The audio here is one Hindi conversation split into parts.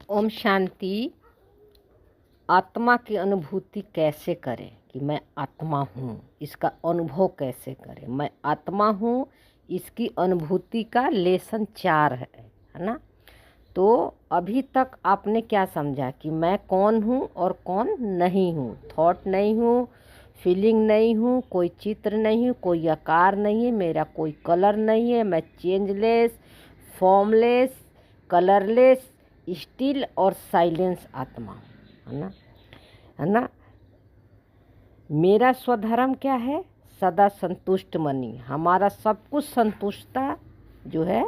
ओम शांति। आत्मा की अनुभूति कैसे करें कि मैं आत्मा हूँ, इसका अनुभव कैसे करें। मैं आत्मा हूँ, इसकी अनुभूति का लेसन 4 है ना। तो अभी तक आपने क्या समझा कि मैं कौन हूँ और कौन नहीं हूँ। थॉट नहीं हूँ, फीलिंग नहीं हूँ, कोई चित्र नहीं हूँ, कोई आकार नहीं है, मेरा कोई कलर नहीं है, मैं चेंजलेस, फॉर्मलेस, कलरलेस, स्टिल और साइलेंस आत्मा हूँ, है ना। मेरा स्वधर्म क्या है? सदा संतुष्ट मनी। हमारा सब कुछ संतुष्टता जो है,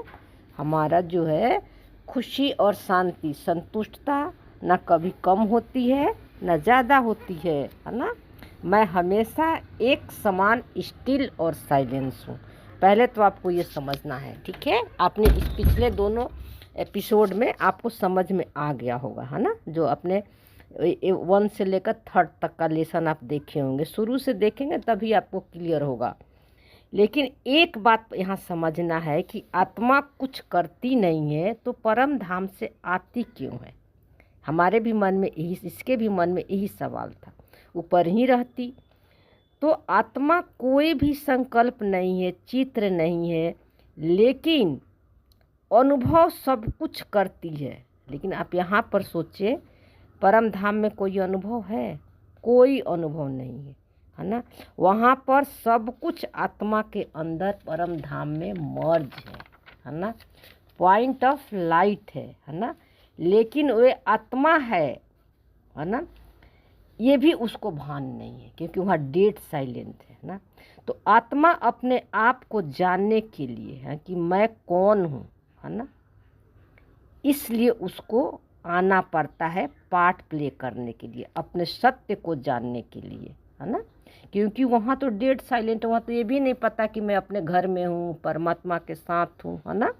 हमारा जो है खुशी और शांति, संतुष्टता न कभी कम होती है न ज़्यादा होती है ना। मैं हमेशा एक समान स्टिल और साइलेंस हूँ। पहले तो आपको ये समझना है, ठीक है। आपने इस पिछले दोनों एपिसोड में आपको समझ में आ गया होगा, है ना। जो अपने 1 से लेकर 3 तक का लेसन आप देखे होंगे, शुरू से देखेंगे तभी आपको क्लियर होगा। लेकिन एक बात यहाँ समझना है कि आत्मा कुछ करती नहीं है तो परम धाम से आती क्यों है। हमारे भी मन में यही, इसके भी मन में यही सवाल था। ऊपर ही रहती तो आत्मा कोई भी संकल्प नहीं है, चित्र नहीं है, लेकिन अनुभव सब कुछ करती है। लेकिन आप यहाँ पर सोचिए, परम धाम में कोई अनुभव है? कोई अनुभव नहीं है ना। वहाँ पर सब कुछ आत्मा के अंदर परम धाम में मर्ज है ना। पॉइंट ऑफ लाइट है ना। लेकिन वे आत्मा है ना, ये भी उसको भान नहीं है, क्योंकि वहाँ डेड साइलेंट है ना। तो आत्मा अपने आप को जानने के लिए है कि मैं कौन हूँ, है ना, इसलिए उसको आना पड़ता है पार्ट प्ले करने के लिए, अपने सत्य को जानने के लिए, है ना। क्योंकि वहाँ तो डेड साइलेंट, वहाँ तो ये भी नहीं पता कि मैं अपने घर में हूँ, परमात्मा के साथ हूँ, है ना।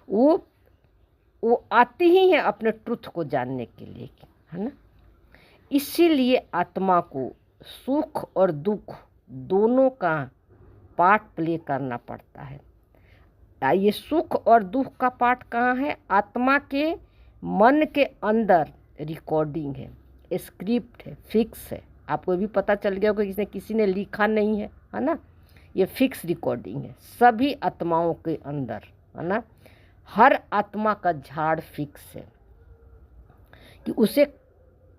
वो आती ही है अपने ट्रुथ को जानने के लिए, है ना। इसीलिए आत्मा को सुख और दुख दोनों का पार्ट प्ले करना पड़ता है। ये सुख और दुख का पार्ट कहाँ है? आत्मा के मन के अंदर रिकॉर्डिंग है, स्क्रिप्ट है, फिक्स है। आपको भी पता चल गया होगा, किसी ने लिखा नहीं है ना। ये फिक्स रिकॉर्डिंग है सभी आत्माओं के अंदर, है ना। हर आत्मा का झाड़ फिक्स है कि उसे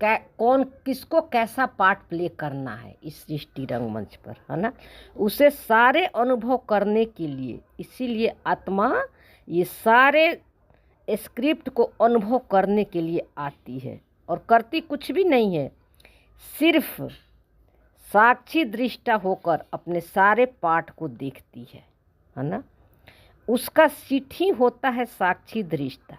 कौन किसको कैसा पार्ट प्ले करना है इस सृष्टि रंगमंच पर, है ना। उसे सारे अनुभव करने के लिए, इसीलिए आत्मा ये सारे स्क्रिप्ट को अनुभव करने के लिए आती है। और करती कुछ भी नहीं है, सिर्फ साक्षी दृष्टा होकर अपने सारे पार्ट को देखती है ना। उसका सिटी होता है साक्षी दृष्टा।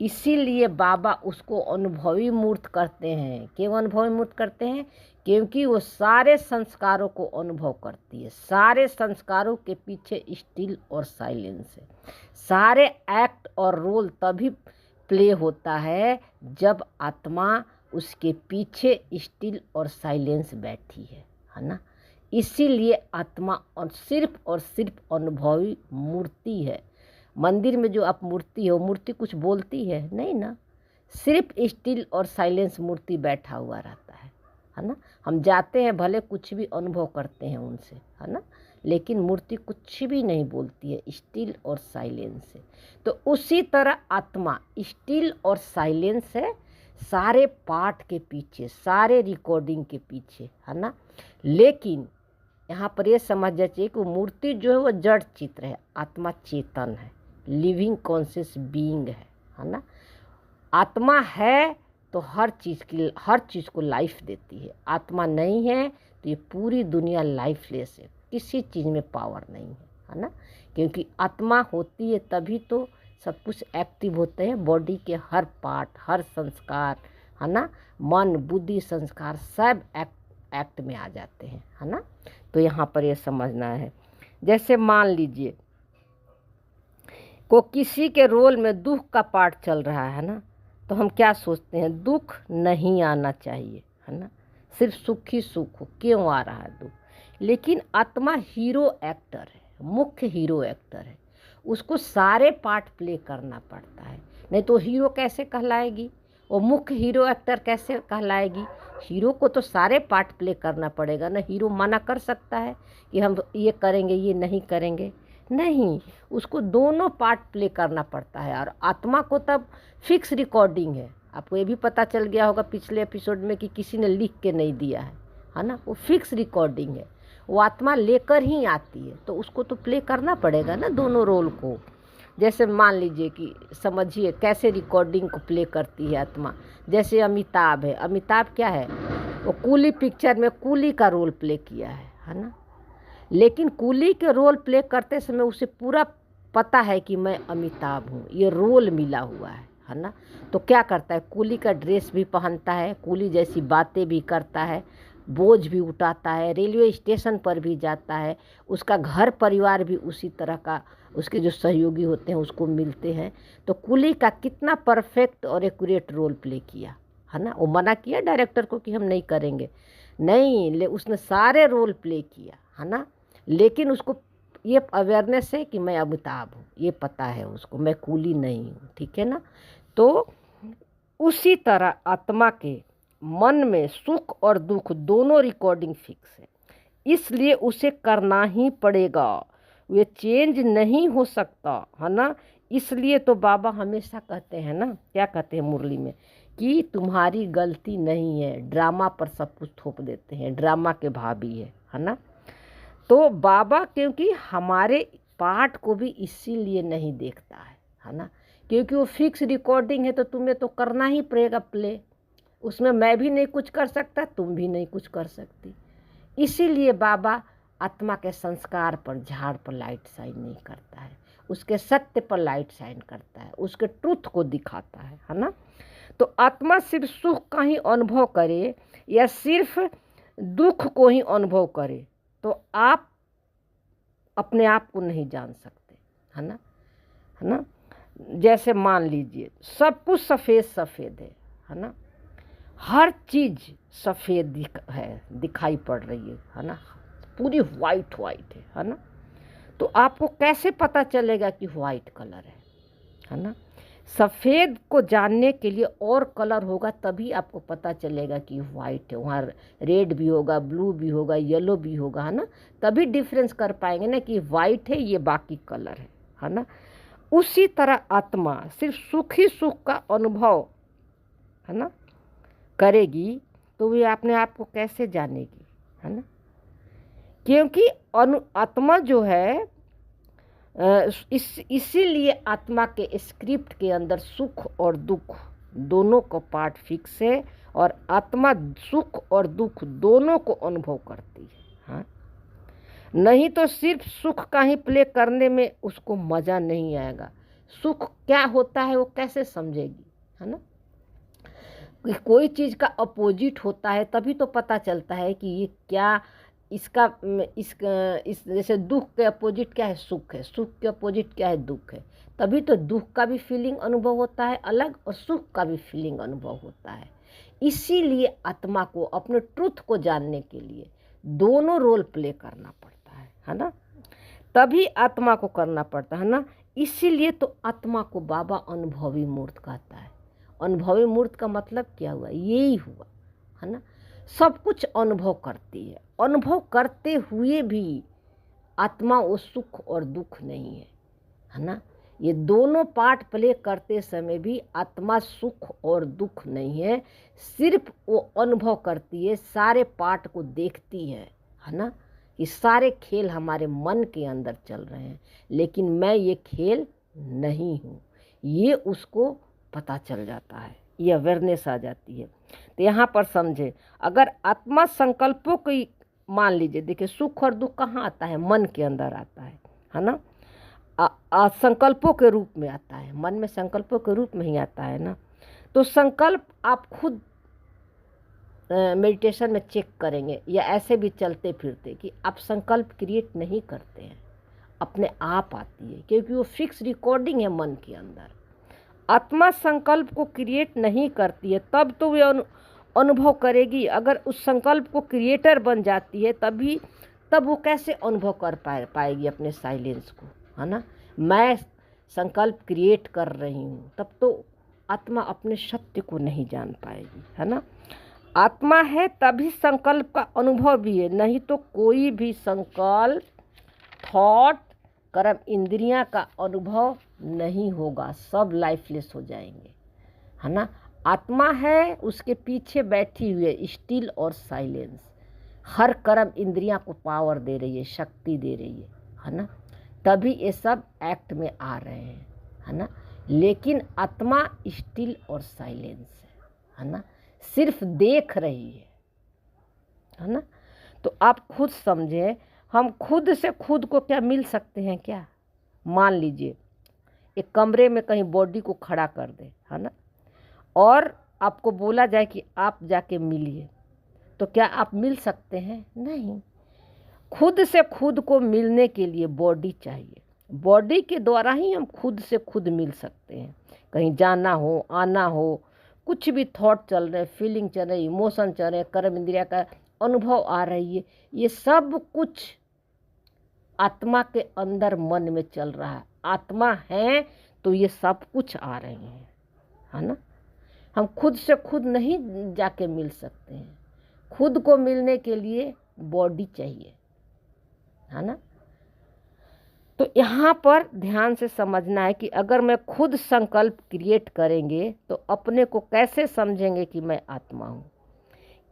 इसीलिए बाबा उसको अनुभवी मूर्त करते हैं। क्यों अनुभवी मूर्त करते हैं? क्योंकि वो सारे संस्कारों को अनुभव करती है। सारे संस्कारों के पीछे स्टिल और साइलेंस है। सारे एक्ट और रोल तभी प्ले होता है जब आत्मा उसके पीछे स्टिल और साइलेंस बैठी है ना। इसीलिए आत्मा और सिर्फ अनुभवी मूर्ति है। मंदिर में जो आप मूर्ति है, वो मूर्ति कुछ बोलती है नहीं ना, सिर्फ स्टिल और साइलेंस मूर्ति बैठा हुआ रहता है ना। हम जाते हैं, भले कुछ भी अनुभव करते हैं उनसे, है ना, लेकिन मूर्ति कुछ भी नहीं बोलती है, स्टिल और साइलेंस है। तो उसी तरह आत्मा स्टिल और साइलेंस है सारे पाठ के पीछे, सारे रिकॉर्डिंग के पीछे, है ना। लेकिन यहाँ पर ये समझ जाइए कि मूर्ति जो है वो जड़ चित्र है, आत्मा चेतन है, लिविंग कॉन्शियस बीइंग है ना। आत्मा है तो हर चीज़ को लाइफ देती है। आत्मा नहीं है तो ये पूरी दुनिया लाइफलेस है, किसी चीज़ में पावर नहीं है ना। क्योंकि आत्मा होती है तभी तो सब कुछ एक्टिव होते हैं। बॉडी के हर पार्ट, हर संस्कार, है ना, मन बुद्धि संस्कार सब एक्ट में आ जाते हैं, है ना। तो यहाँ पर ये समझना है। जैसे मान लीजिए को किसी के रोल में दुख का पार्ट चल रहा है ना, तो हम क्या सोचते हैं? दुख नहीं आना चाहिए, है ना, सिर्फ सुख ही सुख हो, क्यों आ रहा है दुख? लेकिन आत्मा हीरो एक्टर है, मुख्य हीरो एक्टर है, उसको सारे पार्ट प्ले करना पड़ता है, नहीं तो हीरो कैसे कहलाएगी, वो मुख्य हीरो एक्टर कैसे कहलाएगी। हीरो को तो सारे पार्ट प्ले करना पड़ेगा ना। हीरो मना कर सकता है कि हम ये करेंगे ये नहीं करेंगे, नहीं, उसको दोनों पार्ट प्ले करना पड़ता है। और आत्मा को तब फिक्स रिकॉर्डिंग है। आपको ये भी पता चल गया होगा पिछले एपिसोड में कि किसी ने लिख के नहीं दिया है ना, वो फिक्स रिकॉर्डिंग है, वो आत्मा लेकर ही आती है, तो उसको तो प्ले करना पड़ेगा ना दोनों रोल को। जैसे मान लीजिए कि समझिए कैसे रिकॉर्डिंग को प्ले करती है आत्मा। जैसे अमिताभ है, अमिताभ क्या है, वो कूली पिक्चर में कूली का रोल प्ले किया है ना, लेकिन कूली के रोल प्ले करते समय उसे पूरा पता है कि मैं अमिताभ हूँ, ये रोल मिला हुआ है ना। तो क्या करता है, कूली का ड्रेस भी पहनता है, कूली जैसी बातें भी करता है, बोझ भी उठाता है, रेलवे स्टेशन पर भी जाता है, उसका घर परिवार भी उसी तरह का, उसके जो सहयोगी होते हैं उसको मिलते हैं। तो कूली का कितना परफेक्ट और एक्यूरेट रोल प्ले किया है ना। वो मना किया डायरेक्टर को कि हम नहीं करेंगे, नहीं, उसने सारे रोल प्ले किया है ना। लेकिन उसको ये अवेयरनेस है कि मैं अमिताभ हूँ, ये पता है उसको, मैं कूली नहीं हूँ, ठीक है ना। तो उसी तरह आत्मा के मन में सुख और दुख दोनों रिकॉर्डिंग फिक्स है, इसलिए उसे करना ही पड़ेगा, वे चेंज नहीं हो सकता है ना। इसलिए तो बाबा हमेशा कहते हैं ना, क्या कहते हैं मुरली में, कि तुम्हारी गलती नहीं है, ड्रामा पर सब कुछ थोप देते हैं, ड्रामा के भाभी है ना। तो बाबा क्योंकि हमारे पार्ट को भी इसीलिए नहीं देखता है ना, क्योंकि वो फिक्स रिकॉर्डिंग है, तो तुम्हें तो करना ही पड़ेगा प्ले, उसमें मैं भी नहीं कुछ कर सकता, तुम भी नहीं कुछ कर सकती। इसीलिए बाबा आत्मा के संस्कार पर, झाड़ पर लाइट शाइन नहीं करता है, उसके सत्य पर लाइट शाइन करता है, उसके ट्रुथ को दिखाता है ना। तो आत्मा सिर्फ सुख का ही अनुभव करे या सिर्फ दुख को ही अनुभव करे, तो आप अपने आप को नहीं जान सकते है ना। जैसे मान लीजिए सब कुछ सफ़ेद सफ़ेद है ना, हर चीज़ सफ़ेद दिखाई पड़ रही है ना, पूरी वाइट वाइट है ना। तो आपको कैसे पता चलेगा कि वाइट कलर है ना। सफ़ेद को जानने के लिए और कलर होगा तभी आपको पता चलेगा कि वाइट है, वहाँ रेड भी होगा, ब्लू भी होगा, येलो भी होगा है ना, तभी डिफरेंस कर पाएंगे ना कि वाइट है ये बाकी कलर है ना। उसी तरह आत्मा सिर्फ सुख ही सुख का अनुभव है ना करेगी, तो वे अपने आप को कैसे जानेगी है ना। क्योंकि आत्मा जो है इसीलिए आत्मा के स्क्रिप्ट के अंदर सुख और दुख दोनों को पार्ट फिक्स है, और आत्मा सुख और दुख दोनों को अनुभव करती है हाँ। नहीं तो सिर्फ सुख का ही प्ले करने में उसको मज़ा नहीं आएगा। सुख क्या होता है वो कैसे समझेगी है ना। कोई चीज़ का अपोजिट होता है तभी तो पता चलता है कि ये क्या, इस जैसे दुख के अपोजिट क्या है, सुख है, सुख के अपोजिट क्या है, दुख है। तभी तो दुख का भी फीलिंग अनुभव होता है अलग, और सुख का भी फीलिंग अनुभव होता है। इसीलिए आत्मा को अपने ट्रुथ को जानने के लिए दोनों रोल प्ले करना पड़ता है ना, तभी आत्मा को करना पड़ता है ना। इसीलिए तो आत्मा को बाबा अनुभवी मूर्त कहता है। अनुभवी मूर्त का मतलब क्या हुआ, यही हुआ है ना, सब कुछ अनुभव करती है, अनुभव करते हुए भी आत्मा वो सुख और दुख नहीं है ना। ये दोनों पार्ट प्ले करते समय भी आत्मा सुख और दुख नहीं है, सिर्फ वो अनुभव करती है, सारे पार्ट को देखती है ना। ये सारे खेल हमारे मन के अंदर चल रहे हैं, लेकिन मैं ये खेल नहीं हूँ, ये उसको पता चल जाता है, ये अवेयरनेस आ जाती है। तो यहाँ पर समझे, अगर आत्मा संकल्पों की, मान लीजिए देखिए सुख और दुख कहाँ आता है, मन के अंदर आता है ना, संकल्पों के रूप में आता है, मन में संकल्पों के रूप में ही आता है ना। तो संकल्प आप खुद मेडिटेशन में चेक करेंगे या ऐसे भी चलते फिरते कि आप संकल्प क्रिएट नहीं करते हैं, अपने आप आती है, क्योंकि वो फिक्स रिकॉर्डिंग है मन के अंदर। आत्मा संकल्प को क्रिएट नहीं करती है, तब तो वे अनुभव करेगी। अगर उस संकल्प को क्रिएटर बन जाती है तब वो कैसे अनुभव कर पाएगी अपने साइलेंस को है ना। मैं संकल्प क्रिएट कर रही हूँ, तब तो आत्मा अपने सत्य को नहीं जान पाएगी, है ना। आत्मा है तभी संकल्प का अनुभव भी है, नहीं तो कोई भी संकल्प, थॉट, कर्म, इंद्रियां का अनुभव नहीं होगा, सब लाइफलेस हो जाएंगे, है ना। आत्मा है, उसके पीछे बैठी हुई है स्टिल और साइलेंस, हर कर्म इंद्रियां को पावर दे रही है, शक्ति दे रही है ना, तभी ये सब एक्ट में आ रहे हैं, है ना। लेकिन आत्मा स्टिल और साइलेंस है ना, सिर्फ देख रही है ना। तो आप खुद समझें, हम खुद से खुद को क्या मिल सकते हैं क्या। मान लीजिए एक कमरे में कहीं बॉडी को खड़ा कर दे, है ना, और आपको बोला जाए कि आप जाके मिलिए, तो क्या आप मिल सकते हैं? नहीं। खुद से खुद को मिलने के लिए बॉडी चाहिए, बॉडी के द्वारा ही हम खुद से खुद मिल सकते हैं। कहीं जाना हो, आना हो, कुछ भी थॉट चल रहे, फीलिंग चल रही, इमोशन चल रहे, कर्म इंद्रिया का अनुभव आ रही है, ये सब कुछ आत्मा के अंदर मन में चल रहा है। आत्मा है तो ये सब कुछ आ रहे हैं, है ना। हम खुद से खुद नहीं जाके मिल सकते हैं, खुद को मिलने के लिए बॉडी चाहिए, है ना। तो यहाँ पर ध्यान से समझना है कि अगर मैं खुद संकल्प क्रिएट करेंगे तो अपने को कैसे समझेंगे कि मैं आत्मा हूँ,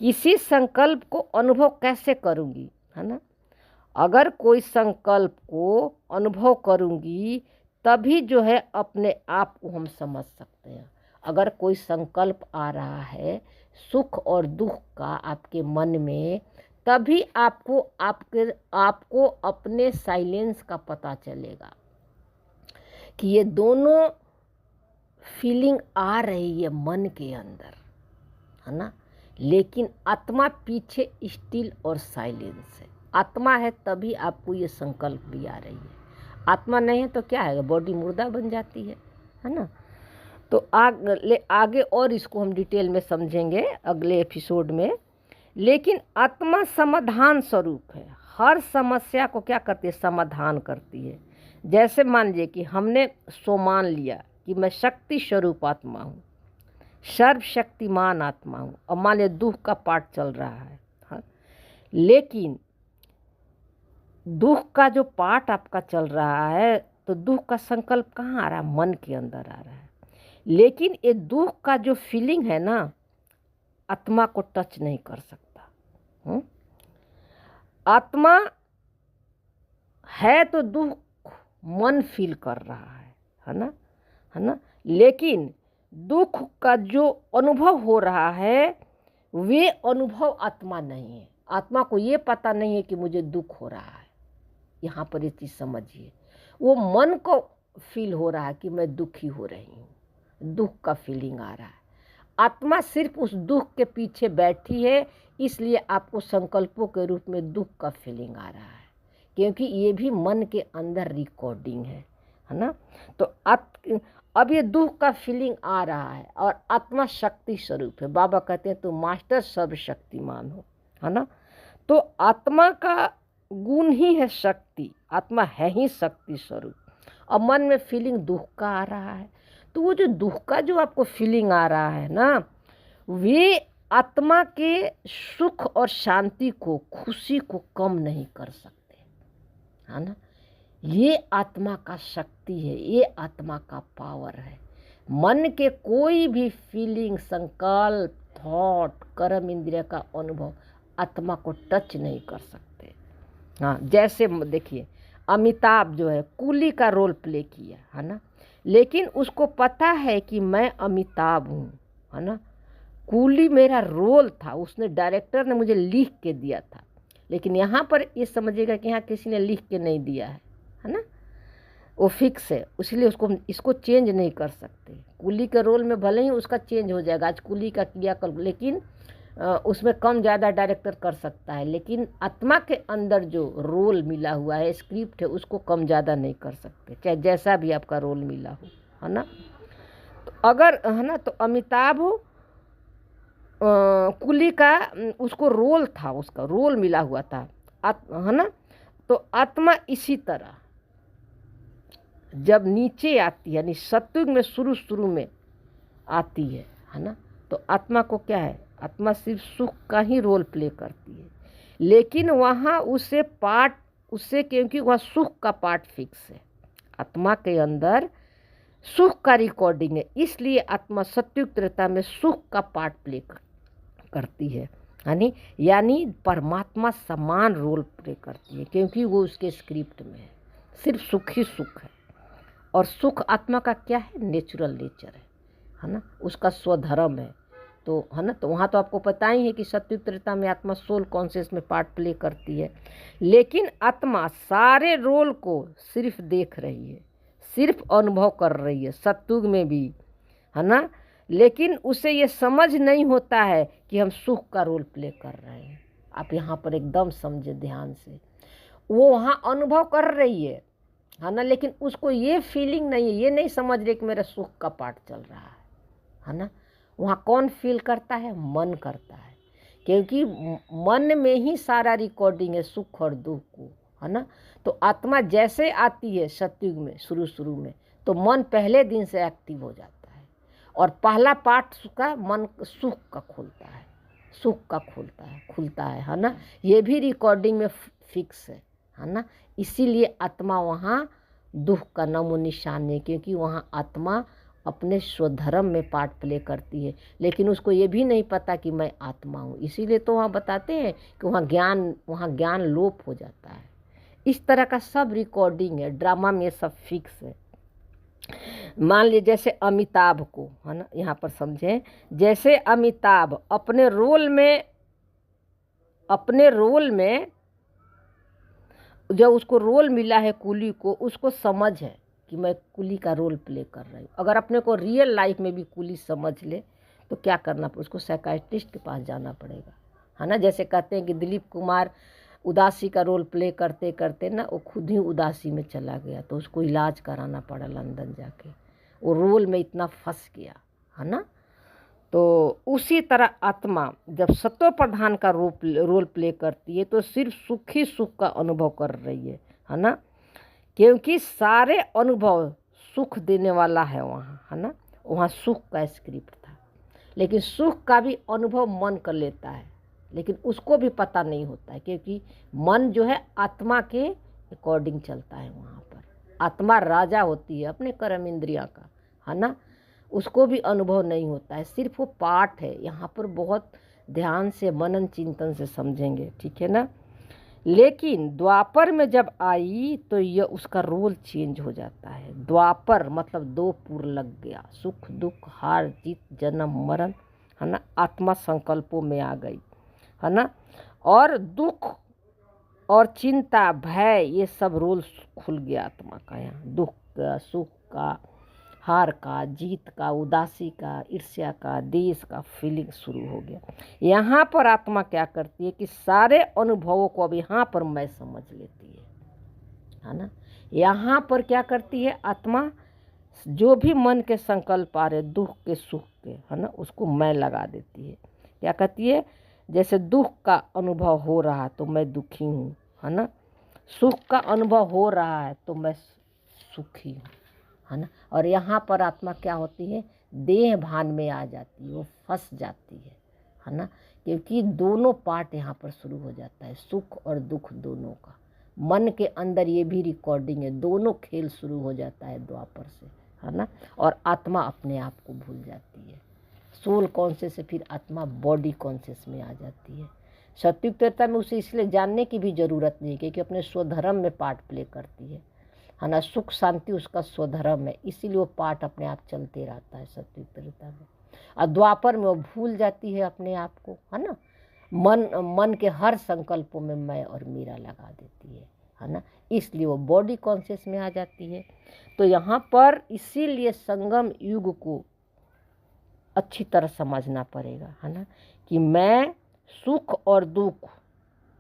किसी संकल्प को अनुभव कैसे करूँगी, है ना। अगर कोई संकल्प को अनुभव करूँगी तभी जो है अपने आप को हम समझ सकते हैं। अगर कोई संकल्प आ रहा है सुख और दुख का आपके मन में, तभी आपको अपने साइलेंस का पता चलेगा कि ये दोनों फीलिंग आ रही है मन के अंदर, है ना। लेकिन आत्मा पीछे स्टिल और साइलेंस है। आत्मा है तभी आपको ये संकल्प भी आ रही है, आत्मा नहीं है तो क्या है, बॉडी मुर्दा बन जाती है ना। तो आगे और इसको हम डिटेल में समझेंगे अगले एपिसोड में। लेकिन आत्मा समाधान स्वरूप है, हर समस्या को क्या करती है, समाधान करती है। जैसे मान लीजिए कि हमने मान लिया कि मैं शक्ति स्वरूप आत्मा हूँ, सर्वशक्तिमान आत्मा हूँ, और मान लिया दुख का पाठ चल रहा है, हाँ। लेकिन दुख का जो पाठ आपका चल रहा है तो दुख का संकल्प कहाँ आ रहा है, मन के अंदर आ रहा है। लेकिन ये दुख का जो फीलिंग है ना, आत्मा को टच नहीं कर सकता। आत्मा है तो दुख मन फील कर रहा है ना। लेकिन दुख का जो अनुभव हो रहा है वे अनुभव आत्मा नहीं है। आत्मा को ये पता नहीं है कि मुझे दुख हो रहा है। यहाँ पर ये चीज़ समझिए, वो मन को फील हो रहा है कि मैं दुखी हो रही हूँ, दुख का फीलिंग आ रहा है। आत्मा सिर्फ उस दुख के पीछे बैठी है, इसलिए आपको संकल्पों के रूप में दुख का फीलिंग आ रहा है, क्योंकि ये भी मन के अंदर रिकॉर्डिंग है ना। तो अब ये दुख का फीलिंग आ रहा है और आत्मा शक्ति स्वरूप है। बाबा कहते हैं तो मास्टर सर्वशक्तिमान हो, है ना। तो आत्मा का गुण ही है शक्ति, आत्मा है ही शक्ति स्वरूप। और मन में फीलिंग दुख का आ रहा है, तो वो जो दुख का जो आपको फीलिंग आ रहा है ना, वे आत्मा के सुख और शांति को, खुशी को कम नहीं कर सकते, है ना। ये आत्मा का शक्ति है, ये आत्मा का पावर है। मन के कोई भी फीलिंग, संकल्प, थॉट, कर्म इंद्रिय का अनुभव आत्मा को टच नहीं कर सकते। हाँ, जैसे देखिए अमिताभ जो है कूली का रोल प्ले किया, है ना, लेकिन उसको पता है कि मैं अमिताभ हूँ, है ना। कूली मेरा रोल था, उसने, डायरेक्टर ने मुझे लिख के दिया था। लेकिन यहाँ पर ये समझिएगा कि यहाँ किसी ने लिख के नहीं दिया है ना, वो फिक्स है, इसलिए इसको चेंज नहीं कर सकते। कूली के रोल में भले ही उसका चेंज हो जाएगा, आज कूली का किया कल, लेकिन उसमें कम ज़्यादा डायरेक्टर कर सकता है। लेकिन आत्मा के अंदर जो रोल मिला हुआ है, स्क्रिप्ट है, उसको कम ज़्यादा नहीं कर सकते, चाहे जैसा भी आपका रोल मिला हो, है ना। तो अगर, है ना, तो अमिताभ कुली का उसको रोल था, उसका रोल मिला हुआ था, है ना। तो आत्मा इसी तरह जब नीचे आती है, यानी सत्युग में शुरू में आती है ना, तो आत्मा को क्या है, आत्मा सिर्फ सुख का ही रोल प्ले करती है, लेकिन वहाँ उससे क्योंकि वह सुख का पार्ट फिक्स है, आत्मा के अंदर सुख का रिकॉर्डिंग है, इसलिए आत्मा सत्युग त्रेता में सुख का पार्ट प्ले करती है, यानी परमात्मा समान रोल प्ले करती है, क्योंकि वो उसके स्क्रिप्ट में है, सिर्फ सुख ही सुख है। और सुख आत्मा का क्या है, नेचुरल नेचर है ना, उसका स्वधर्म है। तो है ना, तो वहाँ तो आपको पता ही है कि सत्युग त्रेता में आत्मा सोल कॉन्शियस में पार्ट प्ले करती है, लेकिन आत्मा सारे रोल को सिर्फ देख रही है, सिर्फ अनुभव कर रही है, सत्युग में भी, है ना, लेकिन उसे ये समझ नहीं होता है कि हम सुख का रोल प्ले कर रहे हैं। आप यहाँ पर एकदम समझे ध्यान से, वो वहाँ अनुभव कर रही है ना, लेकिन उसको ये फीलिंग नहीं है, ये नहीं समझ रही कि मेरा सुख का पार्ट चल रहा है ना। वहाँ कौन फील करता है, मन करता है, क्योंकि मन में ही सारा रिकॉर्डिंग है सुख और दुख को, है ना। तो आत्मा जैसे आती है सत्युग में शुरू में, तो मन पहले दिन से एक्टिव हो जाता है, और पहला पार्ट का मन सुख का खुलता है, खुलता है ना। ये भी रिकॉर्डिंग में फिक्स है ना। इसीलिए आत्मा वहाँ दुख का नामो निशान नहीं, क्योंकि वहाँ आत्मा अपने स्वधर्म में पार्ट प्ले करती है, लेकिन उसको ये भी नहीं पता कि मैं आत्मा हूँ। इसीलिए तो वहाँ बताते हैं कि वहाँ ज्ञान लोप हो जाता है। इस तरह का सब रिकॉर्डिंग है, ड्रामा में सब फिक्स है। मान लीजिए जैसे अमिताभ को, है ना, यहाँ पर समझें, जैसे अमिताभ अपने रोल में जब उसको रोल मिला है कुली को, उसको समझ है कि मैं कुली का रोल प्ले कर रही हूँ। अगर अपने को रियल लाइफ में भी कुली समझ ले तो क्या करना पड़ेगा, उसको साइकियाट्रिस्ट के पास जाना पड़ेगा, है ना। जैसे कहते हैं कि दिलीप कुमार उदासी का रोल प्ले करते करते ना वो खुद ही उदासी में चला गया, तो उसको इलाज कराना पड़ा लंदन जाके, वो रोल में इतना फंस गया, है ना। तो उसी तरह आत्मा जब सत्व प्रधान का रोल प्ले करती है तो सिर्फ सुख ही सुख का अनुभव कर रही है ना, क्योंकि सारे अनुभव सुख देने वाला है वहाँ, है ना। वहाँ सुख का स्क्रिप्ट था, लेकिन सुख का भी अनुभव मन कर लेता है, लेकिन उसको भी पता नहीं होता है, क्योंकि मन जो है आत्मा के अकॉर्डिंग चलता है। वहाँ पर आत्मा राजा होती है अपने कर्म इंद्रिया का, है ना, उसको भी अनुभव नहीं होता है, सिर्फ वो पाठ है। यहाँ पर बहुत ध्यान से मनन चिंतन से समझेंगे, ठीक है ना। लेकिन द्वापर में जब आई तो यह उसका रोल चेंज हो जाता है। द्वापर मतलब दो पुर लग गया, सुख दुख हार जीत जन्म मरण, है ना, आत्मा संकल्पों में आ गई, है ना। और दुख और चिंता भय ये सब रोल खुल गया आत्मा का। यहाँ दुख का, सुख का, हार का, जीत का, उदासी का, ईर्ष्या का, देश का फीलिंग शुरू हो गया। यहाँ पर आत्मा क्या करती है कि सारे अनुभवों को अब यहाँ पर मैं समझ लेती है ना। यहाँ पर क्या करती है आत्मा, जो भी मन के संकल्प आ रहे दुख के सुख के, है ना, उसको मैं लगा देती है। क्या कहती है, जैसे दुख का अनुभव हो रहा तो मैं दुखी हूँ, है ना, सुख का अनुभव हो रहा है तो मैं सुखी हूँ, है ना। और यहाँ पर आत्मा क्या होती है, देह भान में आ जाती है, वो फंस जाती है ना, क्योंकि दोनों पार्ट यहाँ पर शुरू हो जाता है, सुख और दुख दोनों का। मन के अंदर ये भी रिकॉर्डिंग है, दोनों खेल शुरू हो जाता है द्वापर से, है ना। और आत्मा अपने आप को भूल जाती है, सोल कॉन्शियस से फिर आत्मा बॉडी कॉन्शियस में आ जाती है। सत्युग त्रेता में उसे इसलिए जानने की भी ज़रूरत नहीं, क्योंकि अपने स्वधर्म में पार्ट प्ले करती है ना। सुख शांति उसका स्वधर्म है, इसीलिए वो पार्ट अपने आप चलते रहता है सत्युग त्रेता में। और द्वापर में वो भूल जाती है अपने आप को, है ना। मन के हर संकल्पों में मैं और मेरा लगा देती है ना, इसलिए वो बॉडी कॉन्शियस में आ जाती है। तो यहाँ पर इसीलिए संगम युग को अच्छी तरह समझना पड़ेगा, है ना, कि मैं सुख और दुख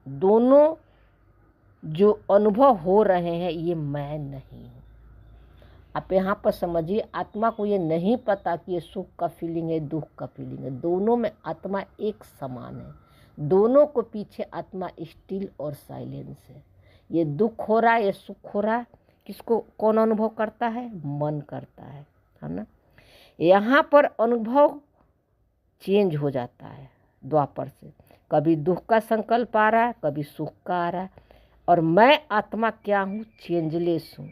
दोनों जो अनुभव हो रहे हैं ये मैं नहीं हूँ। आप यहाँ पर समझिए, आत्मा को ये नहीं पता कि ये सुख का फीलिंग है, दुख का फीलिंग है, दोनों में आत्मा एक समान है। दोनों को पीछे आत्मा स्टिल और साइलेंस है। ये दुख हो रहा है, ये सुख हो रहा है, किसको कौन अनुभव करता है? मन करता है ना। यहाँ पर अनुभव चेंज हो जाता है द्वापर से, कभी दुख का संकल्प आ रहा है, कभी सुख का आ रहा है, और मैं आत्मा क्या हूँ? चेंजलेस हूँ,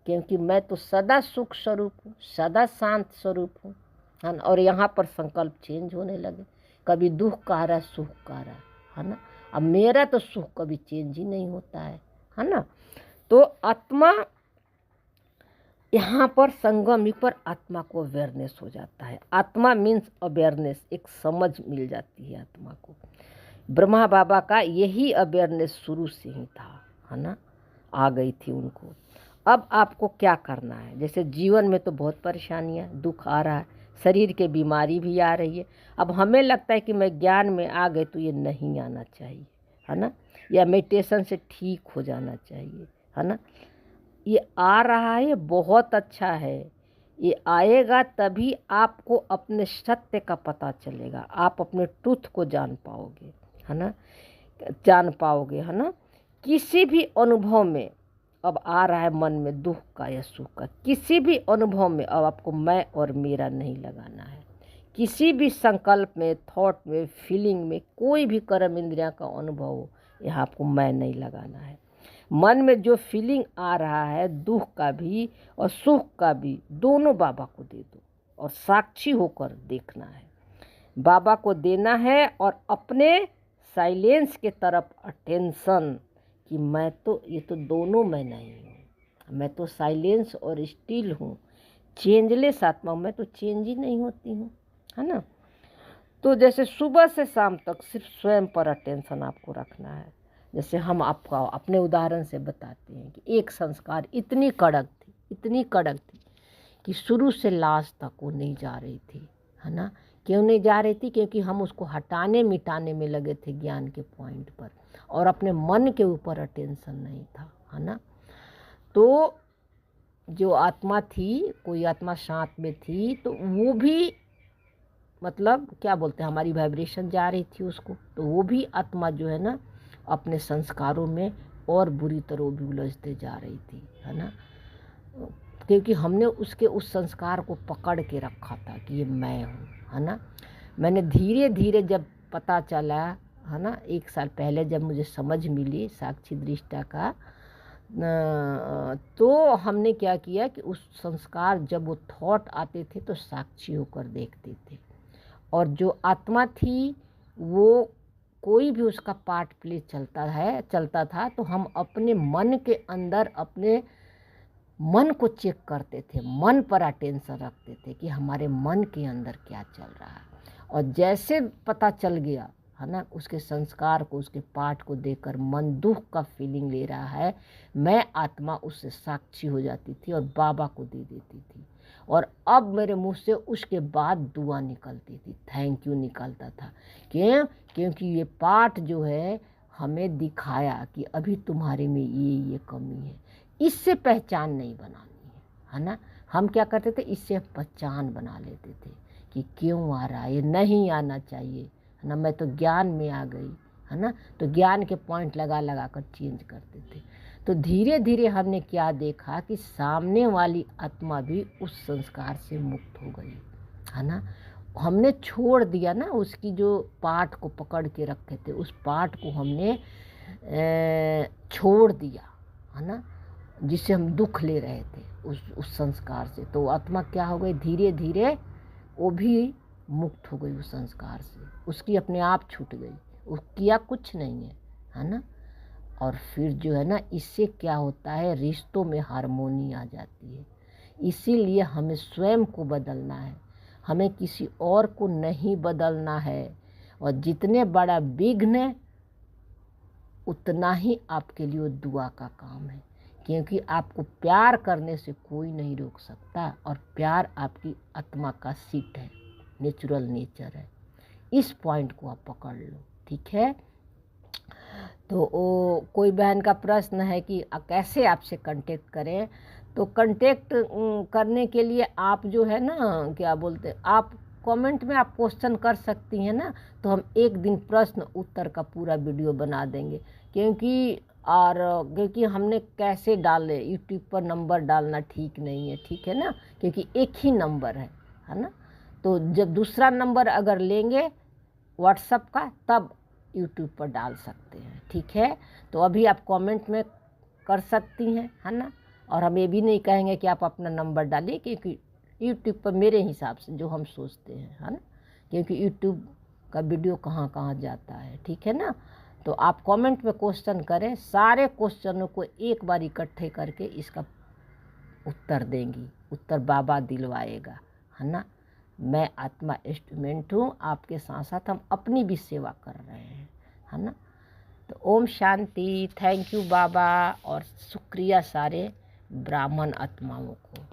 क्योंकि मैं तो सदा सुख स्वरूप हूँ, सदा शांत स्वरूप हूँ, है ना। और यहाँ पर संकल्प चेंज होने लगे, कभी दुख का आ रहा है, सुख का आ रहा है ना। अब मेरा तो सुख कभी चेंज ही नहीं होता है ना। तो आत्मा यहाँ पर संगम पर आत्मा को अवेयरनेस हो जाता है। आत्मा मीन्स अवेयरनेस, एक समझ मिल जाती है आत्मा को। ब्रह्मा बाबा का यही अवेयरनेस शुरू से ही था, है ना, आ गई थी उनको। अब आपको क्या करना है? जैसे जीवन में तो बहुत परेशानियाँ, दुख आ रहा है, शरीर के बीमारी भी आ रही है। अब हमें लगता है कि मैं ज्ञान में आ गई तो ये नहीं आना चाहिए, है ना, या मेडिटेशन से ठीक हो जाना चाहिए, है ना। ये आ रहा है, बहुत अच्छा है, ये आएगा तभी आपको अपने सत्य का पता चलेगा, आप अपने ट्रुथ को जान पाओगे, है ना, जान पाओगे, है ना। किसी भी अनुभव में अब आ रहा है मन में दुख का या सुख का, किसी भी अनुभव में अब आपको मैं और मेरा नहीं लगाना है। किसी भी संकल्प में, थॉट में, फीलिंग में, कोई भी कर्म इंद्रिया का अनुभव हो, यहाँ आपको मैं नहीं लगाना है। मन में जो फीलिंग आ रहा है, दुख का भी और सुख का भी, दोनों बाबा को दे दो और साक्षी होकर देखना है, बाबा को देना है। और अपने साइलेंस के तरफ अटेंशन, कि मैं तो, ये तो दोनों मैं नहीं हूँ, मैं तो साइलेंस और स्टिल हूँ, चेंजलेस आत्मा, मैं तो चेंज ही नहीं होती हूँ, है ना। तो जैसे सुबह से शाम तक सिर्फ स्वयं पर अटेंशन आपको रखना है। जैसे हम आपका अपने उदाहरण से बताते हैं कि एक संस्कार इतनी कड़क थी कि शुरू से लास्ट तक वो नहीं जा रही थी, है ना। क्यों नहीं जा रही थी? क्योंकि हम उसको हटाने मिटाने में लगे थे ज्ञान के पॉइंट पर, और अपने मन के ऊपर अटेंशन नहीं था, है ना। तो जो आत्मा थी, कोई आत्मा साथ में थी, तो वो भी मतलब क्या बोलते हैं, हमारी वाइब्रेशन जा रही थी उसको, तो वो भी आत्मा जो है ना अपने संस्कारों में और बुरी तरह भी उलझते जा रही थी, है ना। क्योंकि हमने उसके उस संस्कार को पकड़ के रखा था कि ये मैं हूँ, है ना। मैंने धीरे धीरे जब पता चला, है ना, 1 साल पहले जब मुझे समझ मिली साक्षी दृष्टा का, तो हमने क्या किया कि उस संस्कार जब वो थॉट आते थे तो साक्षी होकर देखते थे, और जो आत्मा थी वो कोई भी उसका पार्ट प्ले चलता था तो हम अपने मन के अंदर अपने मन को चेक करते थे, मन पर अटेंशन रखते थे कि हमारे मन के अंदर क्या चल रहा है। और जैसे पता चल गया, है ना, उसके संस्कार को, उसके पार्ट को देखकर मन दुख का फीलिंग ले रहा है, मैं आत्मा उससे साक्षी हो जाती थी और बाबा को दे देती थी। और अब मेरे मुंह से उसके बाद दुआ निकलती थी, थैंक यू निकलता था। क्योंकि ये पार्ट जो है हमें दिखाया कि अभी तुम्हारे में ये कमी है, इससे पहचान नहीं बनानी है ना। हम क्या करते थे, इससे पहचान बना लेते थे कि क्यों आ रहा है, ये नहीं आना चाहिए, है ना। मैं तो ज्ञान में आ गई, है ना, तो ज्ञान के पॉइंट लगा कर चेंज करते थे। तो धीरे धीरे हमने क्या देखा कि सामने वाली आत्मा भी उस संस्कार से मुक्त हो गई, है ना। हमने छोड़ दिया ना, उसकी जो पार्ट को पकड़ के रखे थे उस पार्ट को हमने छोड़ दिया, है ना, जिससे हम दुख ले रहे थे उस संस्कार से। तो आत्मा क्या हो गई, धीरे धीरे वो भी मुक्त हो गई उस संस्कार से, उसकी अपने आप छूट गई, वो किया कुछ नहीं है ना। और फिर जो है ना, इससे क्या होता है, रिश्तों में हार्मोनी आ जाती है। इसीलिए हमें स्वयं को बदलना है, हमें किसी और को नहीं बदलना है। और जितने बड़ा विघ्न उतना ही आपके लिए दुआ का काम है, क्योंकि आपको प्यार करने से कोई नहीं रोक सकता, और प्यार आपकी आत्मा का सीट है, नेचुरल नेचर है। इस पॉइंट को आप पकड़ लो, ठीक है। तो कोई बहन का प्रश्न है कि कैसे आपसे कांटेक्ट करें, तो कांटेक्ट करने के लिए आप जो है ना, क्या बोलते, आप कमेंट में आप क्वेश्चन कर सकती हैं ना, तो हम एक दिन प्रश्न उत्तर का पूरा वीडियो बना देंगे। क्योंकि और क्योंकि हमने कैसे डाले, यूट्यूब पर नंबर डालना ठीक नहीं है, ठीक है ना, क्योंकि एक ही नंबर है ना। तो जब दूसरा नंबर अगर लेंगे व्हाट्सएप का तब यूट्यूब पर डाल सकते हैं, ठीक है। तो अभी आप कमेंट में कर सकती हैं, है ना। और हम ये भी नहीं कहेंगे कि आप अपना नंबर डालिए, क्योंकि यूट्यूब पर मेरे हिसाब से जो हम सोचते हैं, है ना, क्योंकि यूट्यूब का वीडियो कहाँ कहाँ जाता है, ठीक है ना। तो आप कमेंट में क्वेश्चन करें, सारे क्वेश्चनों को एक बार इकट्ठे करके इसका उत्तर देंगी, उत्तर बाबा दिलवाएगा, है ना। मैं आत्मा इंस्ट्रूमेंट हूँ, आपके साथ साथ हम अपनी भी सेवा कर रहे हैं, है ना। तो ओम शांति, थैंक यू बाबा, और शुक्रिया सारे ब्राह्मण आत्माओं को।